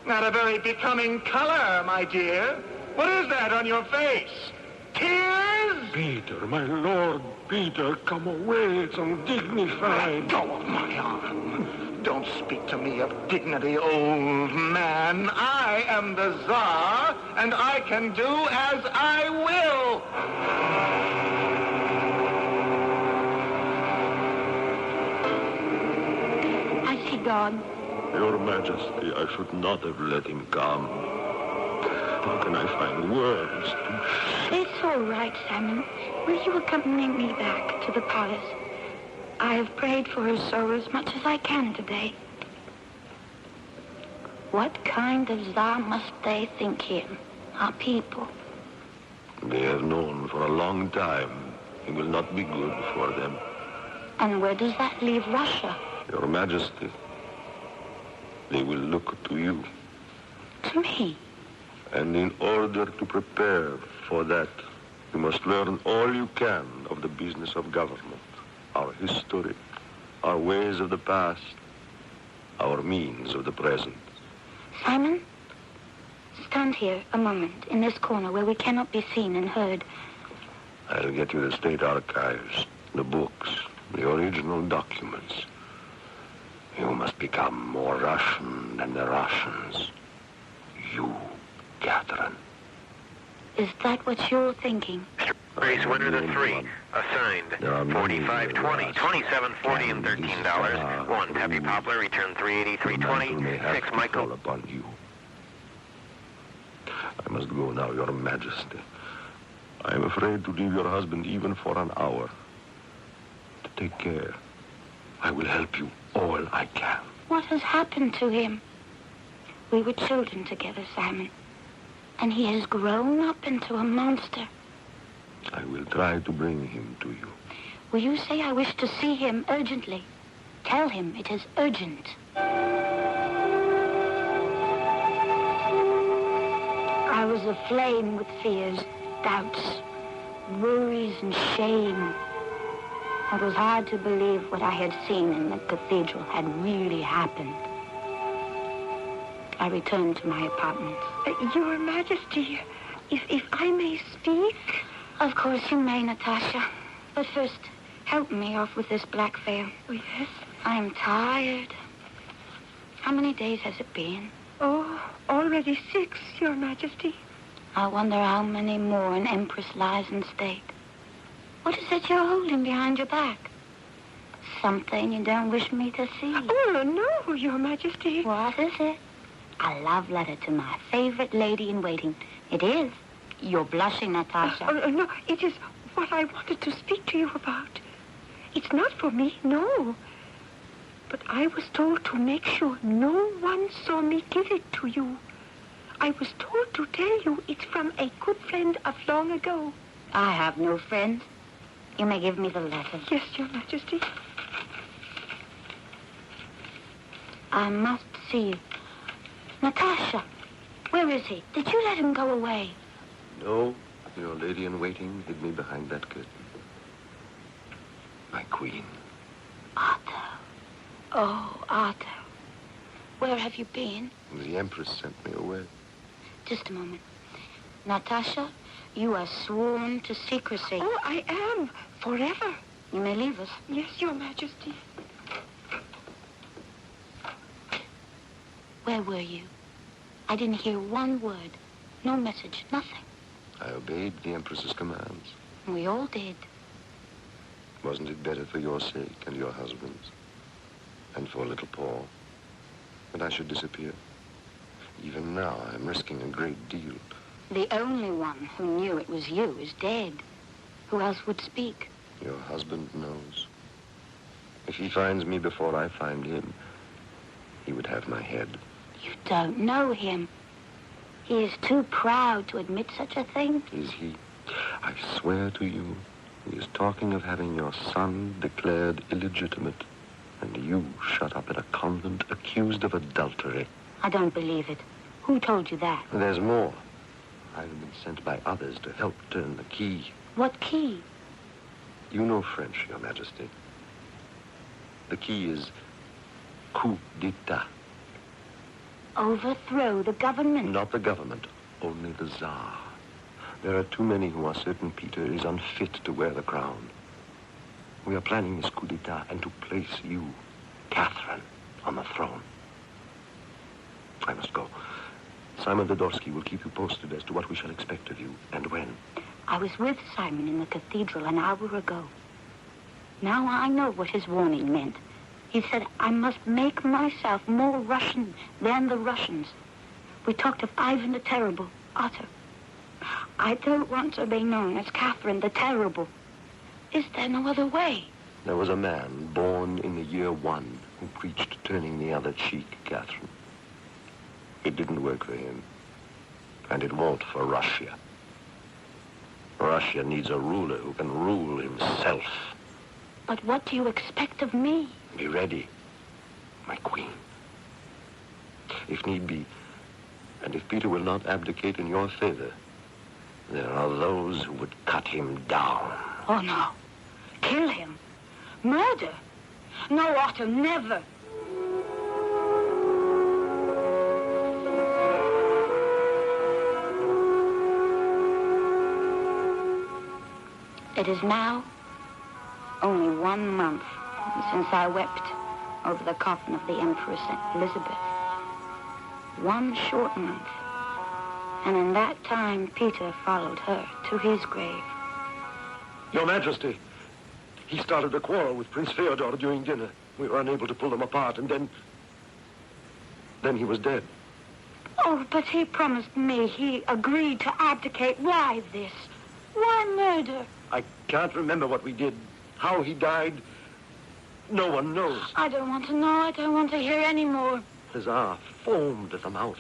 Not a very becoming color, my dear. What is that on your face? Tears? Peter, my lord, Peter, come away. It's undignified. Let go of my arm. Don't speak to me of dignity, old man. I am the Tsar, and I can do as I will. Has he gone? Your Majesty, I should not have let him come. How can I find words to... It's all right, Simon. Will you accompany me back to the palace? I have prayed for her soul as much as I can today. What kind of Tsar must they think him, our people? They have known for a long time he will not be good for them. And where does that leave Russia? Your Majesty, they will look to you. To me? And in order to prepare for that, you must learn all you can of the business of government. Our history, our ways of the past, our means of the present. Simon, stand here a moment in this corner where we cannot be seen and heard. I'll get you the state archives, the books, the original documents. You must become more Russian than the Russians. You, Catherine. Is that what you're thinking? Race winner to 3. Assigned 45, 20, 27, 40, and $13. 1 Peppy Poplar, return 380, 320. 6 Michael. Upon you. I must go now, Your Majesty. I am afraid to leave your husband even for an hour. Take care. I will help you all I can. What has happened to him? We were children together, Simon. And he has grown up into a monster. I will try to bring him to you. Will you say I wish to see him urgently? Tell him it is urgent. I was aflame with fears, doubts, worries, and shame. It was hard to believe what I had seen in the cathedral had really happened. I returned to my apartment. Your Majesty, if I may speak? Of course you may, Natasha. But first, help me off with this black veil. Oh, yes? I'm tired. How many days has it been? Oh, already 6, Your Majesty. I wonder how many more an Empress lies in state. What is it you're holding behind your back? Something you don't wish me to see. Oh, no, Your Majesty. What is it? A love letter to my favorite lady-in-waiting. It is. You're blushing, Natasha. No, it is what I wanted to speak to you about. It's not for me, no. But I was told to make sure no one saw me give it to you. I was told to tell you it's from a good friend of long ago. I have no friends. You may give me the letter. Yes, Your Majesty. I must see you. Natasha, where is he? Did you let him go away? No, your lady-in-waiting hid me behind that curtain. My queen. Otto. Oh, Otto. Where have you been? The Empress sent me away. Just a moment. Natasha, you are sworn to secrecy. Oh, I am. Forever. You may leave us. Yes, Your Majesty. Where were you? I didn't hear one word. No message, nothing. I obeyed the Empress's commands. We all did. Wasn't it better for your sake and your husband's, and for little Paul, that I should disappear? Even now, I'm risking a great deal. The only one who knew it was you is dead. Who else would speak? Your husband knows. If he finds me before I find him, he would have my head. You don't know him. He is too proud to admit such a thing. Is he? I swear to you, he is talking of having your son declared illegitimate, and you shut up in a convent accused of adultery. I don't believe it. Who told you that? There's more. I've been sent by others to help turn the key. What key? You know French, Your Majesty. The key is coup d'etat. Overthrow the government. Not the government, only the Tsar. There are too many who are certain Peter is unfit to wear the crown. We are planning this coup d'etat and to place you, Catherine, on the throne. I must go. Simon Dodorsky will keep you posted as to what we shall expect of you and when. I was with Simon in the cathedral an hour ago. Now I know what his warning meant. He said I must make myself more Russian than the Russians. We talked of Ivan the Terrible, Otto. I don't want to be known as Catherine the Terrible. Is there no other way? There was a man born in the year 1 who preached turning the other cheek, Catherine. It didn't work for him. And it won't for Russia. Russia needs a ruler who can rule himself. But what do you expect of me? Be ready, my queen. If need be, and if Peter will not abdicate in your favor, there are those who would cut him down. Oh, no. Kill him. Murder. No, Otto, never. It is now only 1 month since I wept over the coffin of the Empress Elizabeth. 1 short month. And in that time, Peter followed her to his grave. Your Majesty, he started a quarrel with Prince Fyodor during dinner. We were unable to pull them apart, and then he was dead. Oh, but he promised me he agreed to abdicate. Why this? Why murder? I can't remember what we did. How he died, no one knows. I don't want to know. I don't want to hear any more. The Tsar foamed at the mouth.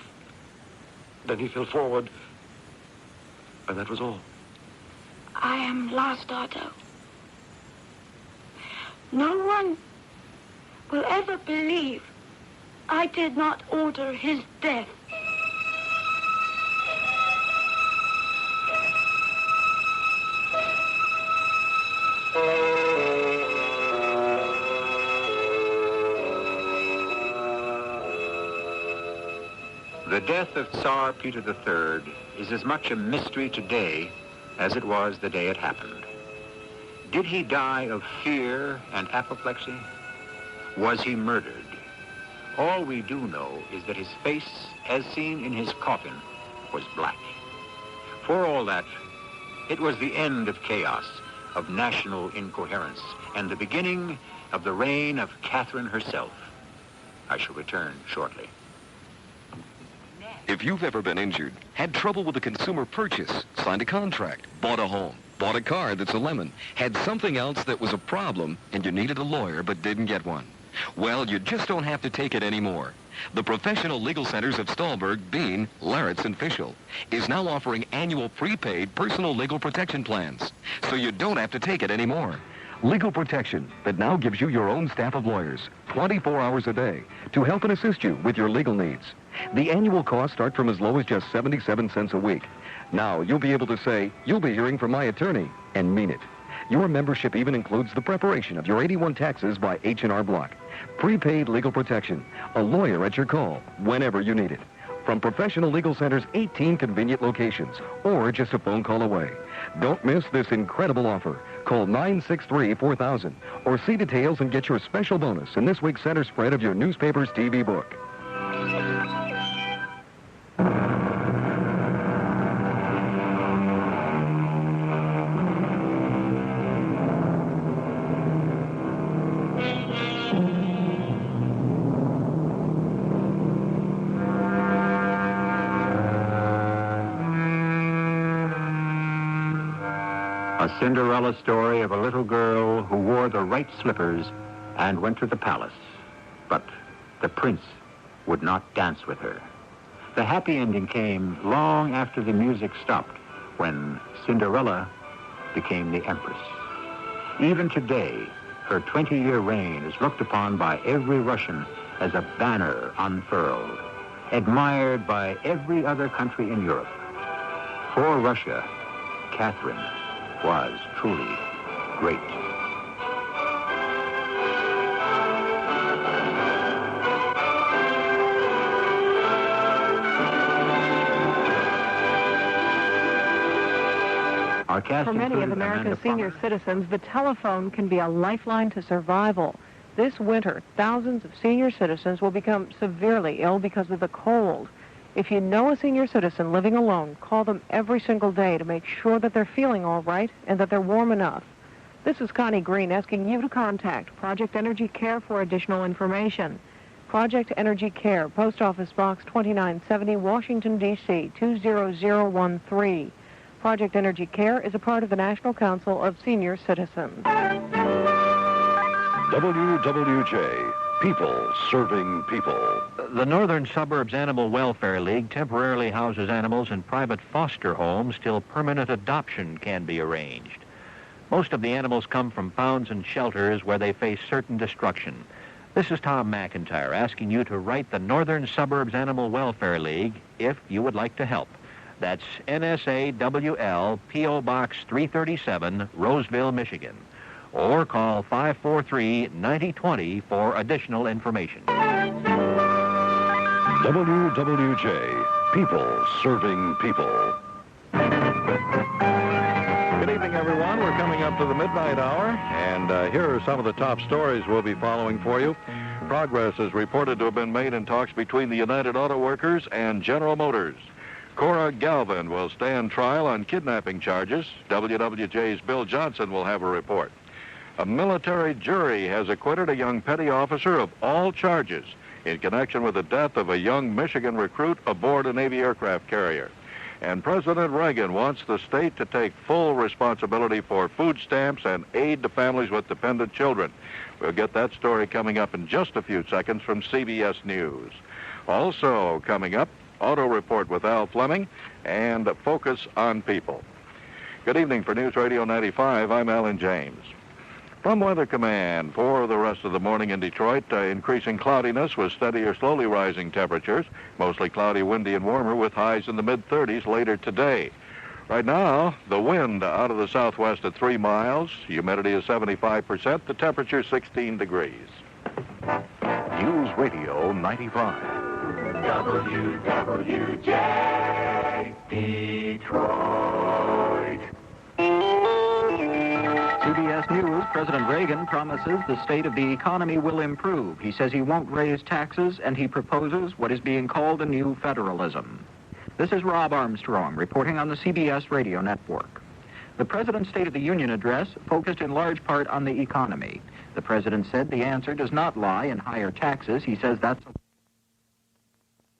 Then he fell forward, and that was all. I am lost, Otto. No one will ever believe I did not order his death. The death of Tsar Peter III is as much a mystery today as it was the day it happened. Did he die of fear and apoplexy? Was he murdered? All we do know is that his face, as seen in his coffin, was black. For all that, it was the end of chaos, of national incoherence, and the beginning of the reign of Catherine herself. I shall return shortly. If you've ever been injured, had trouble with a consumer purchase, signed a contract, bought a home, bought a car that's a lemon, had something else that was a problem, and you needed a lawyer but didn't get one, well, you just don't have to take it anymore. The professional legal centers of Stahlberg, Bean, Laritz, and Fischel is now offering annual prepaid personal legal protection plans, so you don't have to take it anymore. Legal protection that now gives you your own staff of lawyers, 24 hours a day, to help and assist you with your legal needs. The annual costs start from as low as just 77 cents a week. Now, you'll be able to say, you'll be hearing from my attorney, and mean it. Your membership even includes the preparation of your 81 taxes by H&R Block. Prepaid legal protection, a lawyer at your call, whenever you need it. From Professional Legal Center's 18 convenient locations, or just a phone call away. Don't miss this incredible offer. Call 963-4000, or see details and get your special bonus in this week's center spread of your newspaper's TV book. A Cinderella story of a little girl who wore the right slippers and went to the palace. But the prince would not dance with her. The happy ending came long after the music stopped, when Cinderella became the Empress. Even today, her 20-year reign is looked upon by every Russian as a banner unfurled, admired by every other country in Europe. For Russia, Catherine was truly great. For many of America's senior citizens, the telephone can be a lifeline to survival. This winter, thousands of senior citizens will become severely ill because of the cold. If you know a senior citizen living alone, call them every single day to make sure that they're feeling all right and that they're warm enough. This is Connie Green asking you to contact Project Energy Care for additional information. Project Energy Care, Post Office Box 2970, Washington, D.C. 20013. Project Energy Care is a part of the National Council of Senior Citizens. WWJ, people serving people. The Northern Suburbs Animal Welfare League temporarily houses animals in private foster homes till permanent adoption can be arranged. Most of the animals come from pounds and shelters where they face certain destruction. This is Tom McIntyre asking you to write the Northern Suburbs Animal Welfare League if you would like to help. That's NSAWL, P.O. Box 337, Roseville, Michigan. Or call 543-9020 for additional information. WWJ, people serving people. Good evening, everyone. We're coming up to the midnight hour, and here are some of the top stories we'll be following for you. Progress is reported to have been made in talks between the United Auto Workers and General Motors. Cora Galvin will stand trial on kidnapping charges. WWJ's Bill Johnson will have a report. A military jury has acquitted a young petty officer of all charges in connection with the death of a young Michigan recruit aboard a Navy aircraft carrier. And President Reagan wants the state to take full responsibility for food stamps and aid to families with dependent children. We'll get that story coming up in just a few seconds from CBS News. Also coming up, Auto Report with Al Fleming and Focus on People. Good evening. For News Radio 95, I'm Alan James. From Weather Command, for the rest of the morning in Detroit, increasing cloudiness with steady or slowly rising temperatures. Mostly cloudy, windy, and warmer with highs in the mid-30s later today. Right now, the wind out of the southwest at 3 miles. Humidity is 75%. The temperature 16 degrees. News Radio 95. WWJ, Detroit. CBS News, President Reagan promises the state of the economy will improve. He says he won't raise taxes, and he proposes what is being called a new federalism. This is Rob Armstrong reporting on the CBS radio network. The President's State of the Union address focused in large part on the economy. The President said the answer does not lie in higher taxes. He says that's